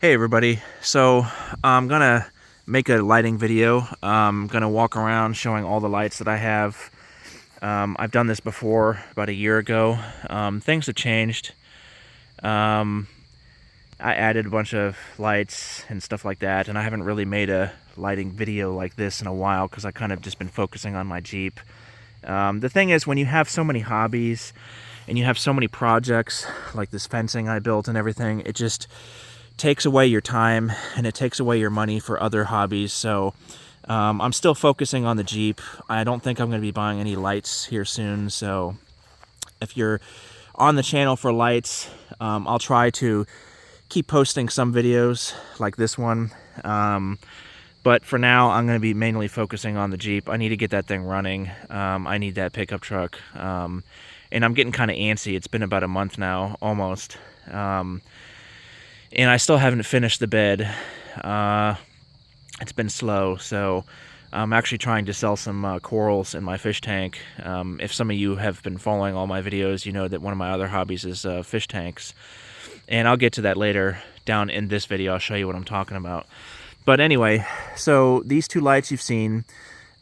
Hey everybody, so I'm gonna make a lighting video. I'm gonna walk around showing all the lights that I have. I've done this before about a year ago. Things have changed. Um, I added a bunch of lights and stuff like that, and I haven't really made a lighting video like this in a while because I kind of just been focusing on my Jeep. The thing is, when you have so many hobbies and you have so many projects like this fencing I built and everything, it just takes away your time and it takes away your money for other hobbies. So I'm still focusing on the Jeep. I don't think I'm going to be buying any lights here soon. So if you're on the channel for lights, I'll try to keep posting some videos like this one. But for now, I'm going to be mainly focusing on the Jeep. I need to get that thing running. I need that pickup truck. And I'm getting kind of antsy. It's been about a month now, almost. And I still haven't finished the bed. It's been slow, so I'm actually trying to sell some corals in my fish tank. If some of you have been following all my videos, you know that one of my other hobbies is fish tanks. And I'll get to that later down in this video. I'll show you what I'm talking about. But anyway, so these two lights you've seen,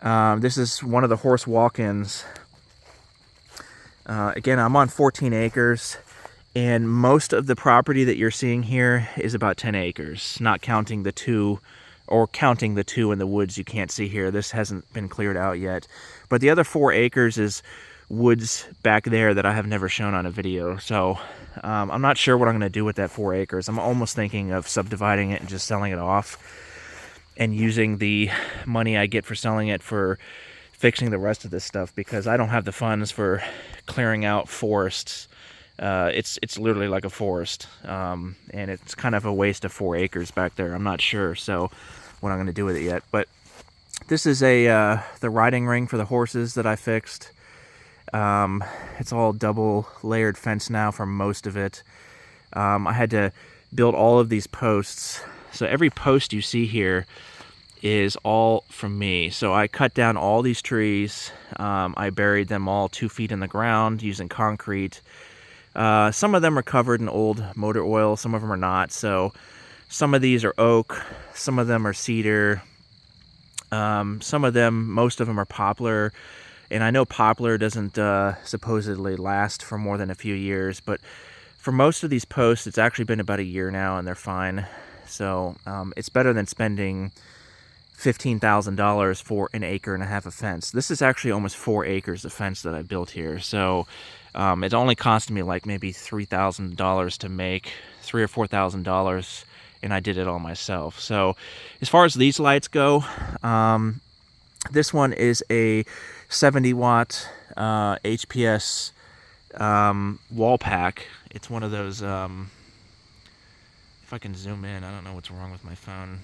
this is one of the horse walk-ins. Again, I'm on 14 acres. And most of the property that you're seeing here is about 10 acres, not counting the two, or counting the two in the woods you can't see here. This hasn't been cleared out yet. But the other 4 acres is woods back there that I have never shown on a video. So I'm not sure what I'm going to do with that 4 acres. I'm almost thinking of subdividing it and just selling it off and using the money I get for selling it for fixing the rest of this stuff, because I don't have the funds for clearing out forests. It's literally like a forest, and it's kind of a waste of 4 acres back there. I'm not sure what I'm going to do with it yet. But this is the riding ring for the horses that I fixed. It's all double layered fence now for most of it. I had to build all of these posts. So every post you see here is all from me. So I cut down all these trees. I buried them all 2 feet in the ground using concrete. Some of them are covered in old motor oil, some of them are not. So some of these are oak, some of them are cedar, some of them, most of them are poplar. And I know poplar doesn't supposedly last for more than a few years, but for most of these posts, it's actually been about a year now and they're fine. So it's better than spending $15,000 for an acre and a half of fence. This is actually almost 4 acres of fence that I built here. So it only cost me like maybe $3,000 to make, $3,000 or $4,000, and I did it all myself. So as far as these lights go, this one is a 70-watt HPS wall pack. It's one of those, if I can zoom in, I don't know what's wrong with my phone.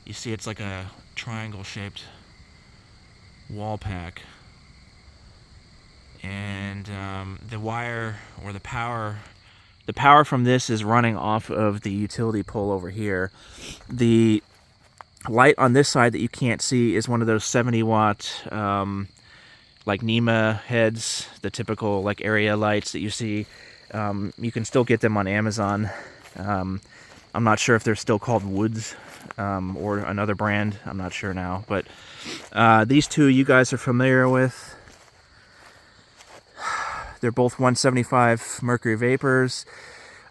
You see it's like a triangle-shaped wall pack, and the wire or the power from this is running off of the utility pole over here. The light on this side that you can't see is one of those 70-watt like NEMA heads, the typical like area lights that you see. You can still get them on Amazon. I'm not sure if they're still called Woods or another brand. I'm not sure now. But these two you guys are familiar with. They're both 175 mercury vapors.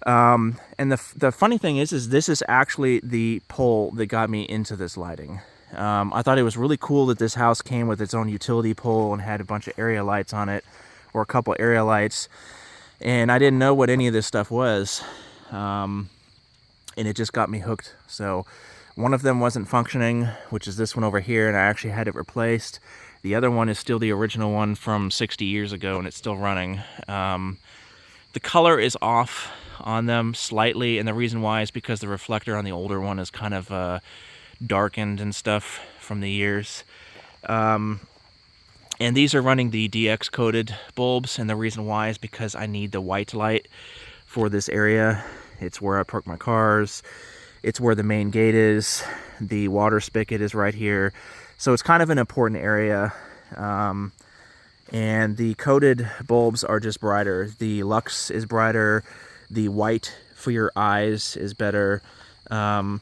And the funny thing is this is actually the pole that got me into this lighting. I thought it was really cool that this house came with its own utility pole and had a bunch of area lights on it, or a couple area lights. And I didn't know what any of this stuff was. And it just got me hooked. So one of them wasn't functioning, which is this one over here, and I actually had it replaced. The other one is still the original one from 60 years ago, and it's still running. The color is off on them slightly, and the reason why is because the reflector on the older one is kind of darkened and stuff from the years. And these are running the DX coated bulbs, and the reason why is because I need the white light for this area. It's where I park my cars. It's where the main gate is. The water spigot is right here. So it's kind of an important area. And the coated bulbs are just brighter. The Lux is brighter. The white for your eyes is better. And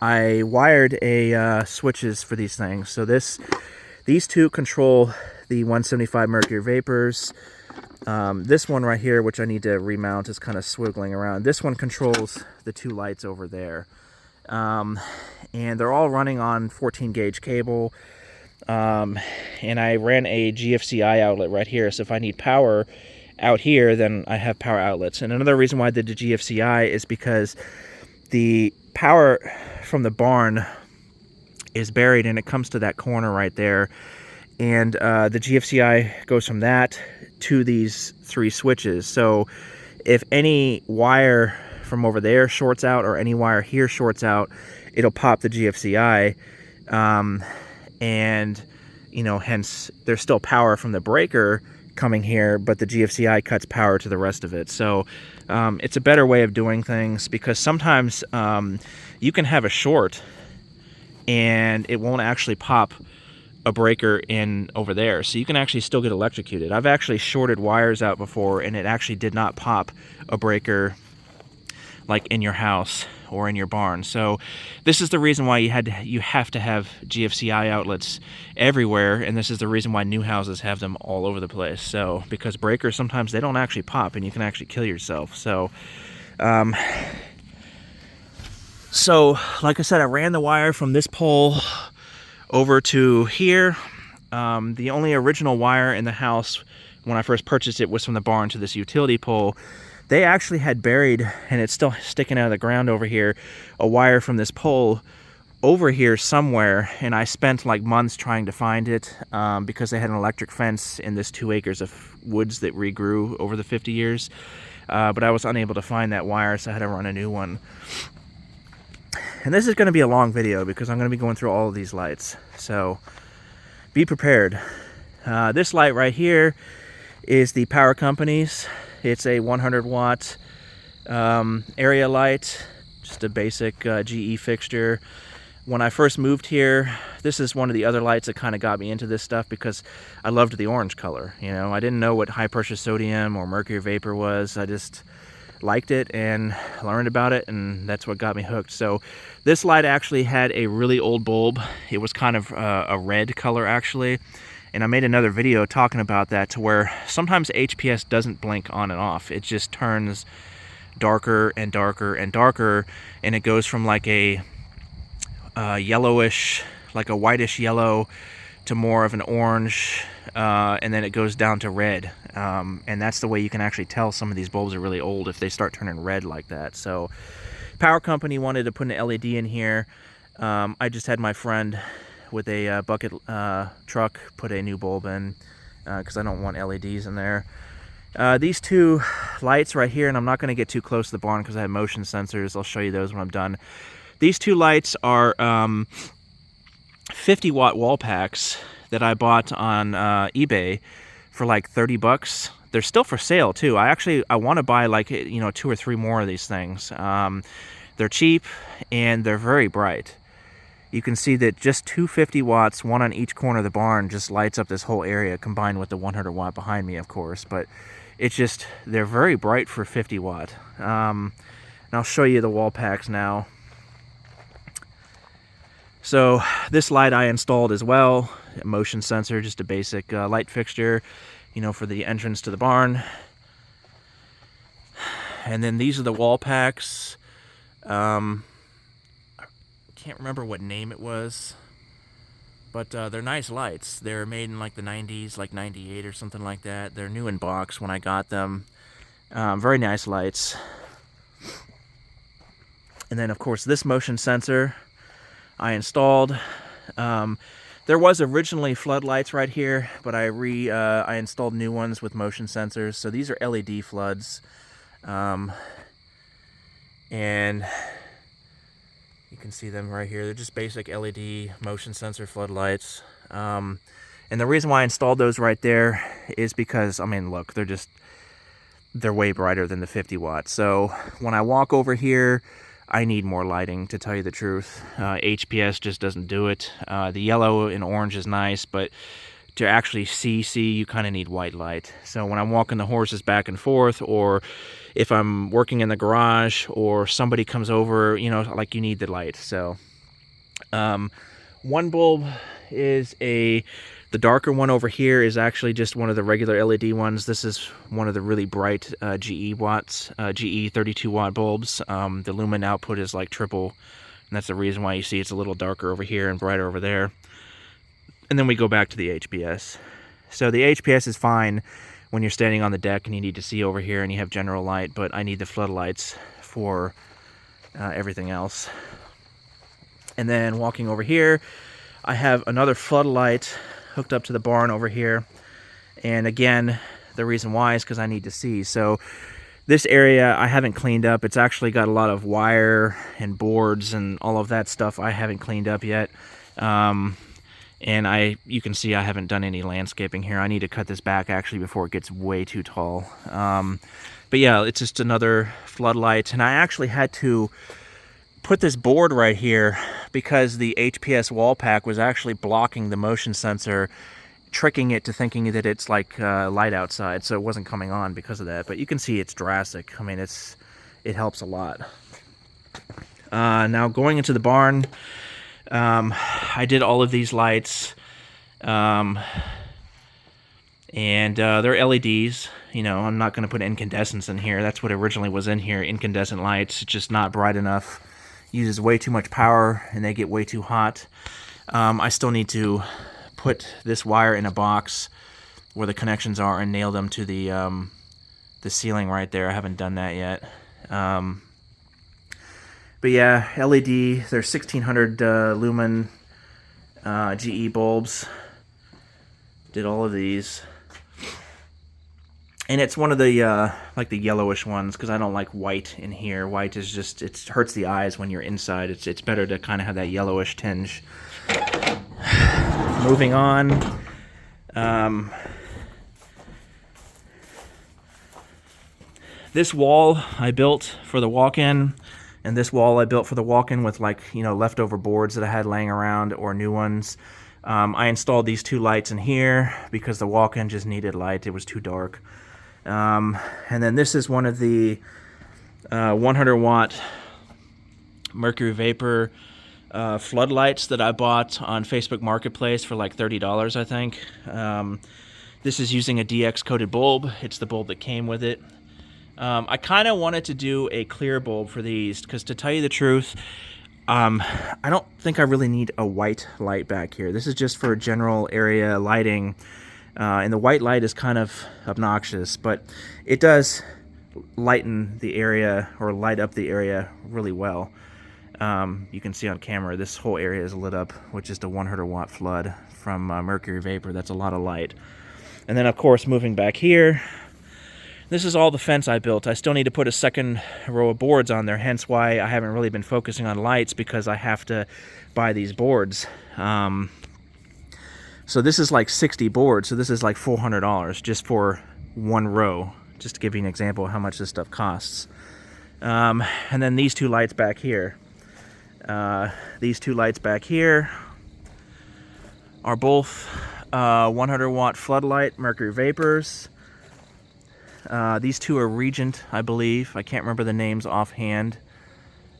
I wired a switches for these things. So these two control the 175 mercury vapors. This one right here, which I need to remount, is kind of swiggling around. This one controls the two lights over there. And they're all running on 14 gauge cable. And I ran a GFCI outlet right here. So if I need power out here, then I have power outlets. And another reason why I did the GFCI is because the power from the barn is buried and it comes to that corner right there. And the GFCI goes from that to these three switches. So if any wire from over there shorts out or any wire here shorts out, it'll pop the GFCI. And, you know, hence there's still power from the breaker coming here, but the GFCI cuts power to the rest of it. So it's a better way of doing things, because sometimes you can have a short and it won't actually pop a breaker in over there, so you can actually still get electrocuted. I've actually shorted wires out before and it actually did not pop a breaker like in your house or in your barn. So this is the reason why you have to have GFCI outlets everywhere, and this is the reason why new houses have them all over the place. So because breakers sometimes they don't actually pop and you can actually kill yourself. So like I said, I ran the wire from this pole over to here. The only original wire in the house when I first purchased it was from the barn to this utility pole. They actually had buried, and it's still sticking out of the ground over here, a wire from this pole over here somewhere, and I spent like months trying to find it because they had an electric fence in this 2 acres of woods that regrew over the 50 years. But I was unable to find that wire, so I had to run a new one. And this is going to be a long video because I'm going to be going through all of these lights, so be prepared. This light right here is the Power Company's. It's a 100 watt area light, just a basic GE fixture. When I first moved here, this is one of the other lights that kind of got me into this stuff because I loved the orange color. You know, I didn't know what high pressure sodium or mercury vapor was. I just liked it and learned about it, and that's what got me hooked. So this light actually had a really old bulb. It was kind of a red color actually, and I made another video talking about that, to where sometimes HPS doesn't blink on and off. It just turns darker and darker and darker, and it goes from like a yellowish, like a whitish yellow, to more of an orange, and then it goes down to red. And that's the way you can actually tell some of these bulbs are really old, if they start turning red like that. So Power Company wanted to put an LED in here. I just had my friend with a bucket truck put a new bulb in because I don't want LEDs in there. These two lights right here, and I'm not going to get too close to the barn because I have motion sensors. I'll show you those when I'm done. These two lights are 50 watt wall packs that I bought on eBay for like 30 bucks. They're still for sale too. I want to buy like, you know, 2 or 3 more of these things. They're cheap and they're very bright. You can see that just 250 watts, one on each corner of the barn, just lights up this whole area, combined with the 100 watt behind me, of course. But it's just, they're very bright for 50 watt. And I'll show you the wall packs now. So this light I installed as well, a motion sensor, just a basic light fixture, you know, for the entrance to the barn. And then these are the wall packs. Can't remember what name it was, but they're nice lights. They're made in like the 90s, like 98 or something like that. They're new in box when I got them. Very nice lights. And then of course this motion sensor I installed. There was originally floodlights right here, but I installed new ones with motion sensors. So these are LED floods, and you can see them right here. They're just basic LED motion sensor floodlights. And the reason why I installed those right there is because, I mean, look, they're way brighter than the 50 watts. So when I walk over here, I need more lighting, to tell you the truth. HPS just doesn't do it. The yellow and orange is nice, but to actually see, you kind of need white light. So when I'm walking the horses back and forth, or if I'm working in the garage, or somebody comes over, you know, like, you need the light. So one bulb is the darker one over here is actually just one of the regular LED ones. This is one of the really bright GE 32 watt bulbs. The lumen output is like triple, and that's the reason why you see it's a little darker over here and brighter over there. And then we go back to the HPS. So the HPS is fine when you're standing on the deck and you need to see over here and you have general light, but I need the floodlights for everything else. And then walking over here, I have another floodlight hooked up to the barn over here. And again, the reason why is because I need to see. So this area I haven't cleaned up. It's actually got a lot of wire and boards and all of that stuff I haven't cleaned up yet. And you can see I haven't done any landscaping here. I need to cut this back actually before it gets way too tall. But yeah, it's just another floodlight. And I actually had to put this board right here because the HPS wall pack was actually blocking the motion sensor, tricking it to thinking that it's like light outside, so it wasn't coming on because of that. But you can see it's drastic. I mean, it helps a lot. Now going into the barn, I did all of these lights, and they're LEDs. You know, I'm not going to put incandescents in here. That's what originally was in here, incandescent lights. It's just not bright enough. Uses way too much power, and they get way too hot. I still need to put this wire in a box where the connections are and nail them to the ceiling right there. I haven't done that yet. But yeah, LED, they're 1600 lumen GE bulbs. Did all of these. And it's one of the, like the yellowish ones, because I don't like white in here. White is just, it hurts the eyes when you're inside. It's better to kind of have that yellowish tinge. Moving on. This wall I built for the walk-in, and this wall I built for the walk-in with, like, you know, leftover boards that I had laying around or new ones. I installed these two lights in here because the walk-in just needed light. It was too dark. And then this is one of the 100 watt mercury vapor floodlights that I bought on Facebook Marketplace for like $30, I think. This is using a DX coated bulb. It's the bulb that came with it. I kind of wanted to do a clear bulb for these because, to tell you the truth, I don't think I really need a white light back here. This is just for general area lighting. And the white light is kind of obnoxious, but it does lighten the area, or light up the area really well. You can see on camera this whole area is lit up with just a 100 watt flood from mercury vapor. That's a lot of light. And then, of course, moving back here, this is all the fence I built. I still need to put a second row of boards on there, hence why I haven't really been focusing on lights, because I have to buy these boards. So this is like 60 boards, so this is like $400 just for one row, just to give you an example of how much this stuff costs. And then these two lights back here. These two lights back here are both 100 watt floodlight mercury vapors. These two are Regent, I believe. I can't remember the names offhand.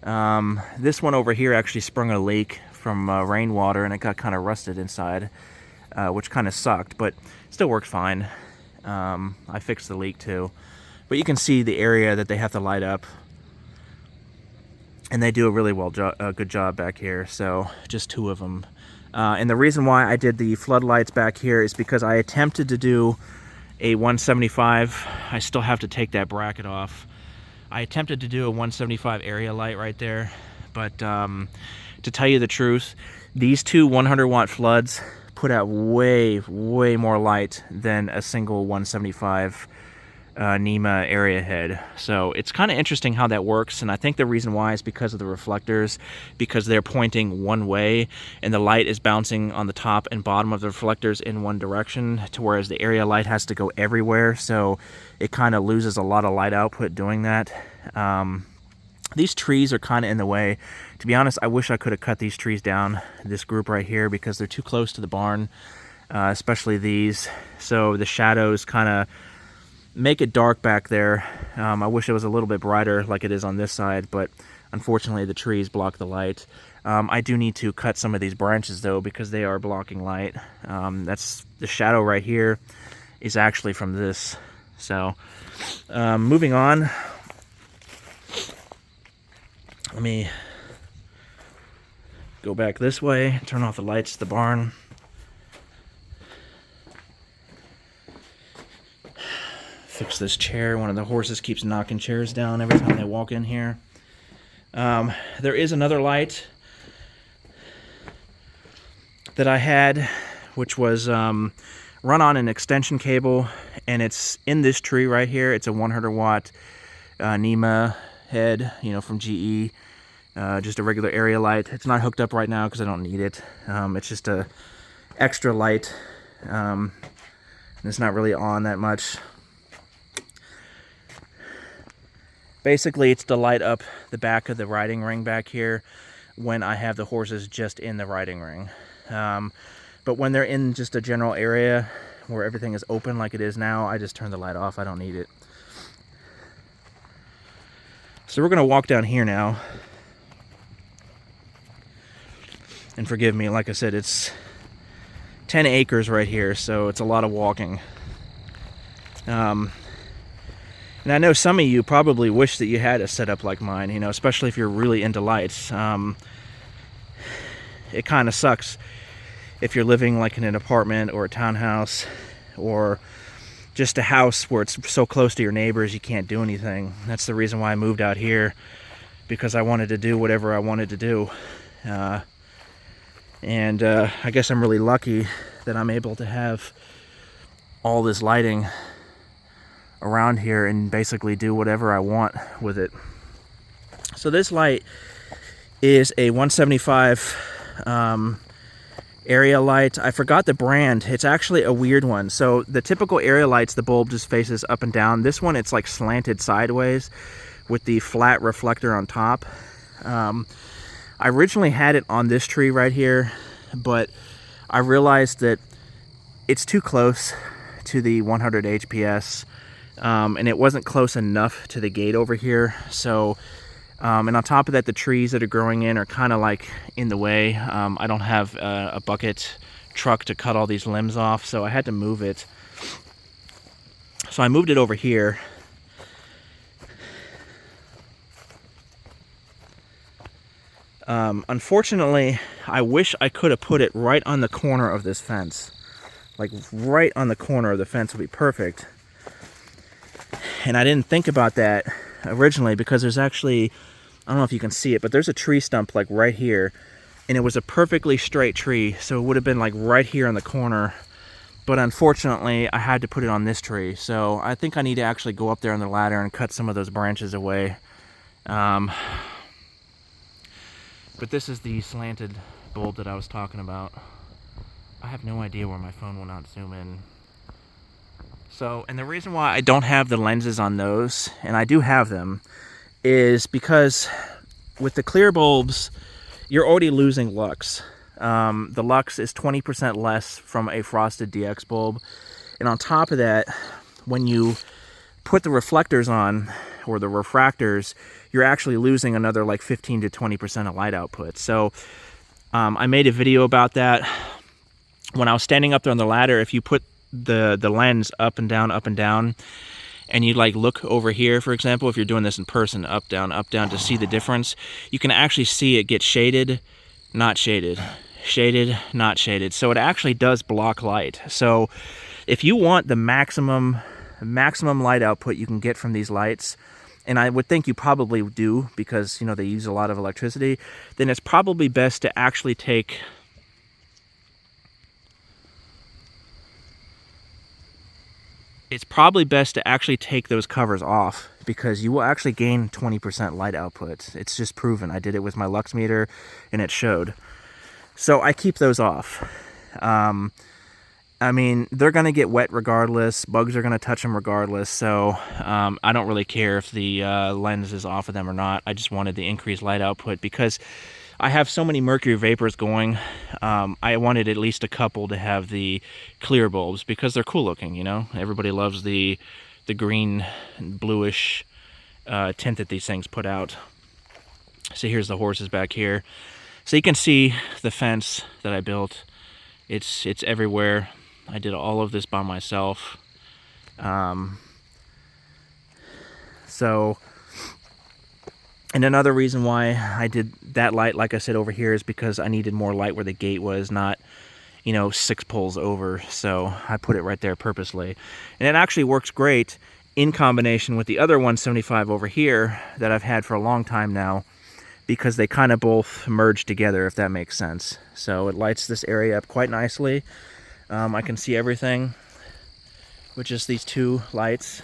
This one over here actually sprung a leak from rainwater, and it got kind of rusted inside, which kind of sucked, but still worked fine. I fixed the leak too. But you can see the area that they have to light up, and they do a really good job back here. So just two of them. And the reason why I did the floodlights back here is because I attempted to do a 175. I still have to take that bracket off. I attempted to do a 175 area light right there, but to tell you the truth, these two 100 watt floods put out way more light than a single 175 NEMA area head. So it's kind of interesting how that works, and I think the reason why is because of the reflectors, because they're pointing one way and the light is bouncing on the top and bottom of the reflectors in one direction, to whereas the area light has to go everywhere, so it kind of loses a lot of light output doing that. These trees are kind of in the way. To be honest, I wish I could have cut these trees down, this group right here, because they're too close to the barn. especially these. So the shadows kind of make it dark back there. I wish it was a little bit brighter like it is on this side, but unfortunately the trees block the light. I do need to cut some of these branches though, because they are blocking light. That's the shadow right here is actually from this. So moving on, let me go back this way, turn off the lights to the barn. Fix this chair. One of the horses keeps knocking chairs down every time they walk in here. There is another light that I had, which was run on an extension cable, and it's in this tree right here. It's a 100 watt NEMA head, you know, from GE. Just a regular area light. It's not hooked up right now because I don't need it. It's just a extra light. And it's not really on that much. Basically, it's to light up the back of the riding ring back here when I have the horses just in the riding ring. But when they're in just a general area where everything is open like it is now, I just turn the light off. I don't need it. So we're going to walk down here now. And forgive me, like I said, it's 10 acres right here, so it's a lot of walking. And I know some of you probably wish that you had a setup like mine, you know, especially if you're really into lights. It kind of sucks if you're living like in an apartment or a townhouse or just a house where it's so close to your neighbors you can't do anything. That's the reason why I moved out here, because I wanted to do whatever I wanted to do. And I guess I'm really lucky that I'm able to have all this lighting around here and basically do whatever I want with it. So this light is a 175 area light. I forgot the brand. It's actually a weird one. So the typical area lights, the bulb just faces up and down. This one, it's like slanted sideways with the flat reflector on top. I originally had it on this tree right here, but I realized that it's too close to the 100 HPS. And it wasn't close enough to the gate over here. So, and on top of that, the trees that are growing in are kind of like in the way. I don't have a bucket truck to cut all these limbs off, so I had to move it. So I moved it over here. Unfortunately, I wish I could have put it right on the corner of this fence. Like right on the corner of the fence would be perfect. And I didn't think about that originally because there's actually, I don't know if you can see it, but there's a tree stump like right here. And it was a perfectly straight tree, so it would have been like right here on the corner. But unfortunately, I had to put it on this tree. So I think I need to actually go up there on the ladder and cut some of those branches away. But this is the slanted bulb that I was talking about. I have no idea where my phone will not zoom in. So, and the reason why I don't have the lenses on those, and I do have them, is because with the clear bulbs, you're already losing lux. The lux is 20% less from a frosted DX bulb. And on top of that, when you put the reflectors on, or the refractors, you're actually losing another like 15 to 20% of light output. So I made a video about that. When I was standing up there on the ladder, if you put the lens up and down, and you like look over here, for example, if you're doing this in person, up, down, to see the difference, you can actually see it get shaded, not shaded, shaded, not shaded. So it actually does block light. So if you want the maximum light output you can get from these lights, and I would think you probably do because, you know, they use a lot of electricity, then it's probably best to actually take those covers off, because you will actually gain 20% light output. It's just proven. I did it with my lux meter and it showed. So I keep those off. I mean, they're going to get wet regardless. Bugs are going to touch them regardless. So I don't really care if the lens is off of them or not. I just wanted the increased light output because I have so many mercury vapors going. I wanted at least a couple to have the clear bulbs because they're cool looking, you know? Everybody loves the green and bluish tint that these things put out. So here's the horses back here. So you can see the fence that I built. It's everywhere. I did all of this by myself. And another reason why I did that light, like I said, over here is because I needed more light where the gate was, not, you know, 6 poles over. So I put it right there purposely. And it actually works great in combination with the other 175 over here that I've had for a long time now, because they kind of both merge together, if that makes sense. So it lights this area up quite nicely. I can see everything with just these 2 lights.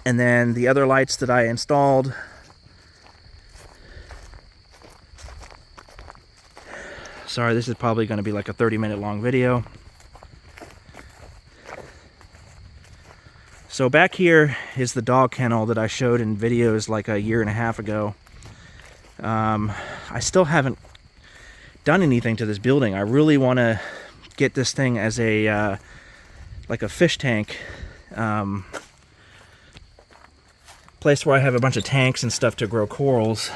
And then the other lights that I installed, sorry, this is probably going to be like a 30-minute long video. So back here is the dog kennel that I showed in videos like a year and a half ago. I still haven't done anything to this building. I really want to get this thing as a like a fish tank. Place where I have a bunch of tanks and stuff to grow corals,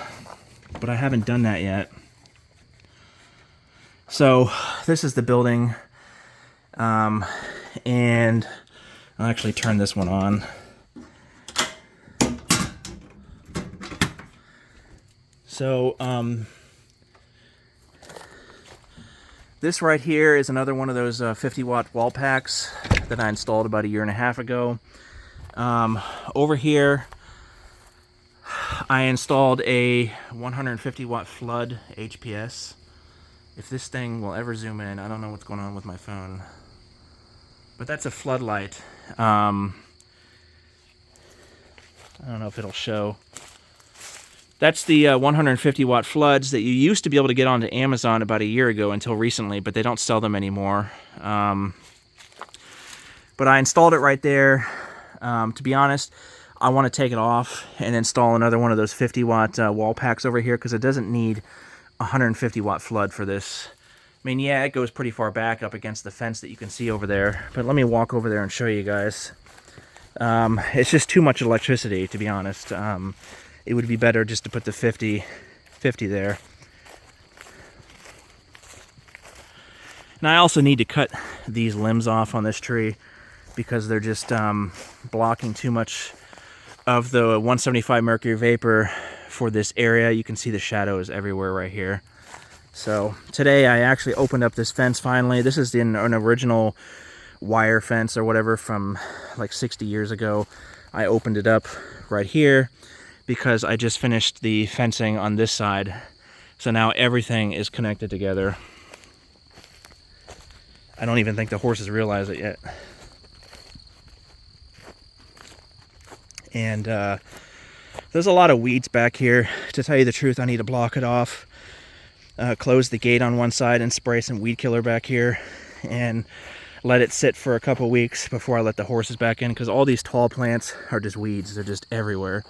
but I haven't done that yet. So this is the building, and I'll actually turn this one on. So this right here is another one of those 50-watt wall packs that I installed about a year and a half ago. Over here I installed a 150-watt flood HPS. If this thing will ever zoom in, I don't know what's going on with my phone. But that's a floodlight. I don't know if it'll show. That's the 150-watt floods that you used to be able to get onto Amazon about a year ago until recently, but they don't sell them anymore. But I installed it right there. To be honest, I want to take it off and install another one of those 50-watt wall packs over here, because it doesn't need a 150-watt flood for this. I mean, yeah, it goes pretty far back up against the fence that you can see over there, but let me walk over there and show you guys. It's just too much electricity, to be honest. It would be better just to put the 50 there. And I also need to cut these limbs off on this tree because they're just blocking too much of the 175 mercury vapor for this area. You can see the shadows everywhere right here. So today I actually opened up this fence finally. This is an original wire fence or whatever from like 60 years ago. I opened it up right here because I just finished the fencing on this side. So now everything is connected together. I don't even think the horses realize it yet. And there's a lot of weeds back here. To tell you the truth, I need to block it off, close the gate on one side and spray some weed killer back here and let it sit for a couple weeks before I let the horses back in, because all these tall plants are just weeds. They're just everywhere.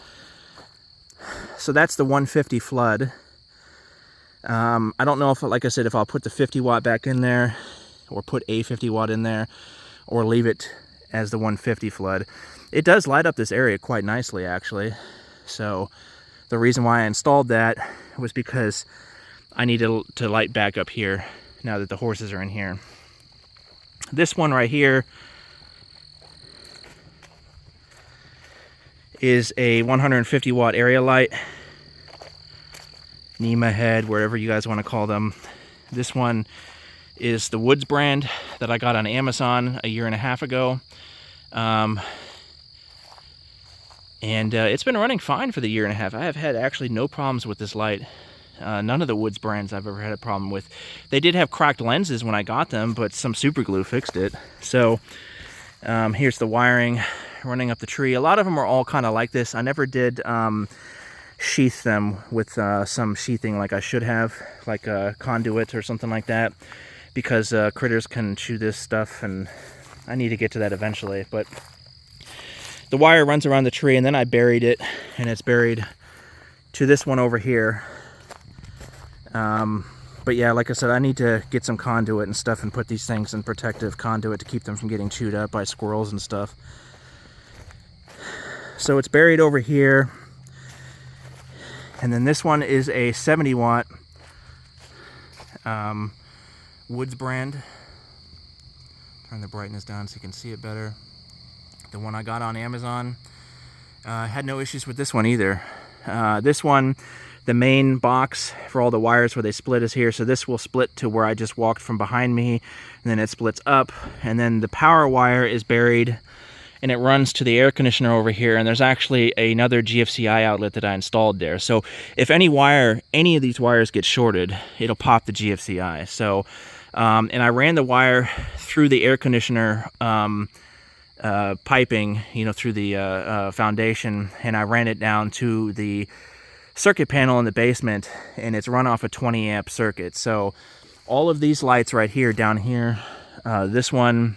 So that's the 150 flood. I don't know if, like I said, if I'll put the 50 watt back in there or put a 50 watt in there or leave it as the 150 flood. It does light up this area quite nicely, actually. So the reason why I installed that was because I needed to light back up here now that the horses are in here. This one right here is a 150 watt area light. NEMA head, wherever you guys want to call them. This one is the Woods brand that I got on Amazon a year and a half ago. And it's been running fine for the year and a half. I have had actually no problems with this light. None of the Woods brands I've ever had a problem with. They did have cracked lenses when I got them, but some super glue fixed it. So here's the wiring running up the tree. A lot of them are all kind of like this. I never did sheath them with some sheathing like I should have, like a conduit or something like that, because critters can chew this stuff, and I need to get to that eventually. But the wire runs around the tree, and then I buried it, and it's buried to this one over here. But yeah, like I said, I need to get some conduit and stuff and put these things in protective conduit to keep them from getting chewed up by squirrels and stuff. So it's buried over here. And then this one is a 70 watt Woods brand. Turn the brightness down so you can see it better. The one I got on Amazon. Had no issues with this one either. This one, the main box for all the wires where they split is here. So this will split to where I just walked from behind me, and then it splits up. And then the power wire is buried, and it runs to the air conditioner over here. And there's actually another GFCI outlet that I installed there. So if any of these wires get shorted, it'll pop the GFCI. So, and I ran the wire through the air conditioner piping, you know, through the foundation, and I ran it down to the circuit panel in the basement, and it's run off a 20 amp circuit. So all of these lights right here, down here, this one,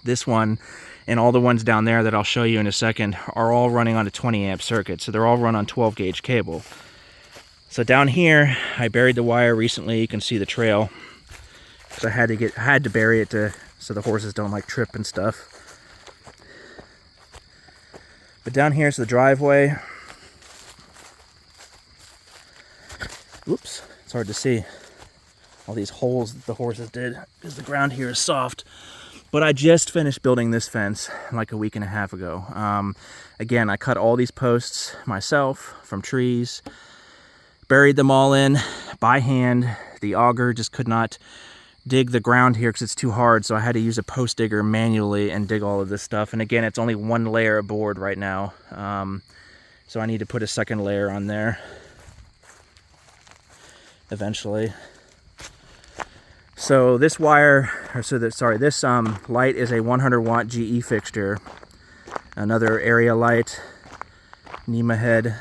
and all the ones down there that I'll show you in a second are all running on a 20 amp circuit. So they're all run on 12 gauge cable. So down here, I buried the wire recently. You can see the trail, because I had to bury it so the horses don't like trip and stuff. But down here is the driveway. Oops, it's hard to see all these holes that the horses did because the ground here is soft. But I just finished building this fence like a week and a half ago. Again, I cut all these posts myself from trees, buried them all in by hand. The auger just could not dig the ground here because it's too hard, so I had to use a post digger manually and dig all of this stuff. And again, it's only one layer of board right now, so I need to put a second layer on there eventually. So this wire, this light is a 100 watt GE fixture, another area light, NEMA head.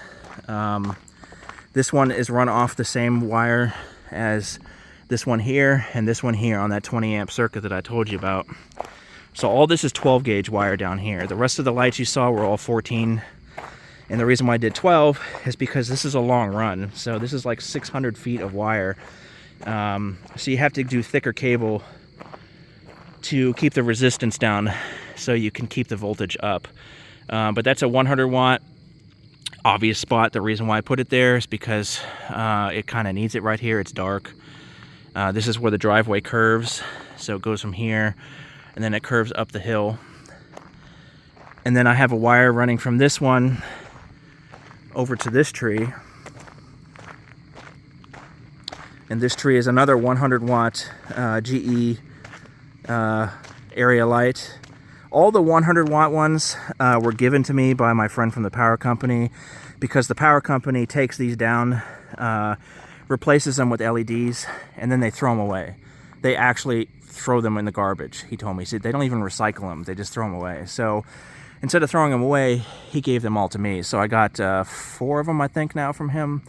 This one is run off the same wire as this one here and this one here on that 20 amp circuit that I told you about. So all this is 12 gauge wire down here. The rest of the lights you saw were all 14. And the reason why I did 12 is because this is a long run. So this is like 600 feet of wire. So you have to do thicker cable to keep the resistance down so you can keep the voltage up. But that's a 100 watt obvious spot. The reason why I put it there is because it kind of needs it right here. It's dark. This is where the driveway curves. So it goes from here and then it curves up the hill. And then I have a wire running from this one over to this tree. And this tree is another 100 watt GE area light. All the 100 watt ones were given to me by my friend from the power company, because the power company takes these down, replaces them with LEDs, and then they throw them away. They actually throw them in the garbage, he told me. He said they don't even recycle them, they just throw them away. So instead of throwing them away, he gave them all to me. So I got 4 of them, I think, now from him.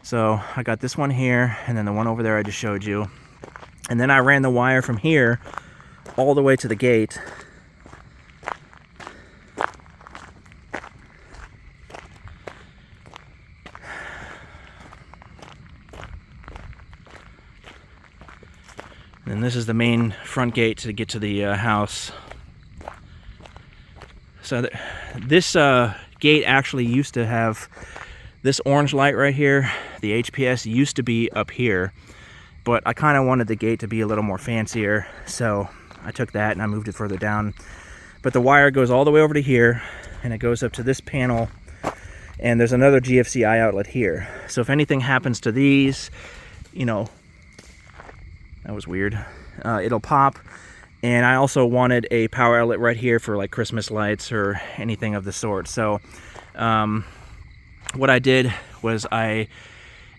So I got this one here, and then the one over there I just showed you. And then I ran the wire from here all the way to the gate. And this is the main front gate to get to the house. So this gate actually used to have this orange light right here. The HPS used to be up here, but I kind of wanted the gate to be a little more fancier, so I took that and I moved it further down. But the wire goes all the way over to here, and it goes up to this panel, and there's another GFCI outlet here. So if anything happens to these, you know, that was weird, it'll pop. And I also wanted a power outlet right here for like Christmas lights or anything of the sort. So what I did was I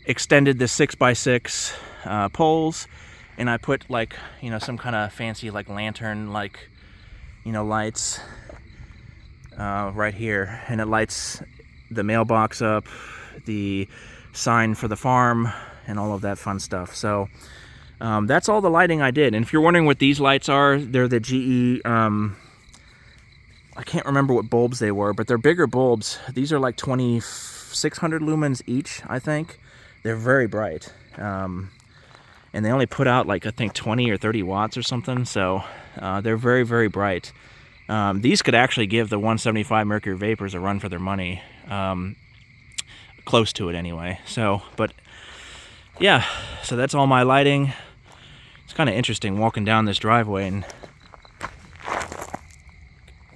extended the 6x6 poles, and I put, like, you know, some kind of fancy like lantern, like, you know, lights right here, and it lights the mailbox up, the sign for the farm, and all of that fun stuff. So that's all the lighting I did. And if you're wondering what these lights are, they're the GE I can't remember what bulbs they were, but they're bigger bulbs. These are like 2600 lumens each, I think. They're very bright. And they only put out like, I think 20 or 30 watts or something. So they're very, very bright. These could actually give the 175 mercury vapors a run for their money. Close to it anyway. So, but yeah, so that's all my lighting. It's kind of interesting walking down this driveway and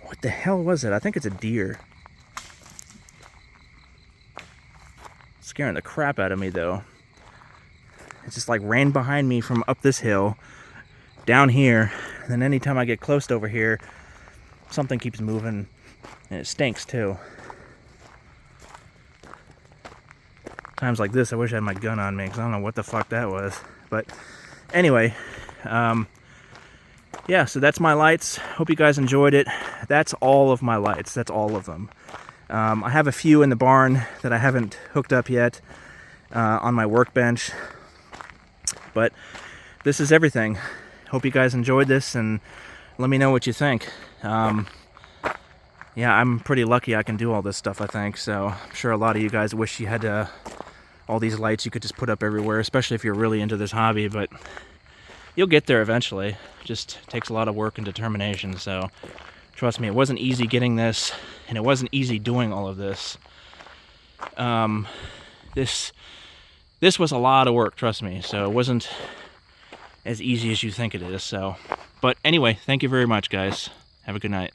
what the hell was it? I think it's a deer. Scaring the crap out of me though. It just like ran behind me from up this hill down here, and then anytime I get close to over here, something keeps moving, and it stinks too. Times like this, I wish I had my gun on me, because I don't know what the fuck that was. But anyway, yeah, so that's my lights. Hope you guys enjoyed it. That's all of my lights. That's all of them. I have a few in the barn that I haven't hooked up yet on my workbench. But this is everything. Hope you guys enjoyed this, and let me know what you think. Yeah, I'm pretty lucky I can do all this stuff, I think. So I'm sure a lot of you guys wish you had all these lights you could just put up everywhere, especially if you're really into this hobby. But you'll get there eventually. It just takes a lot of work and determination. So trust me, it wasn't easy getting this, and it wasn't easy doing all of this. This was a lot of work, trust me. So it wasn't as easy as you think it is. So, but anyway, thank you very much, guys. Have a good night.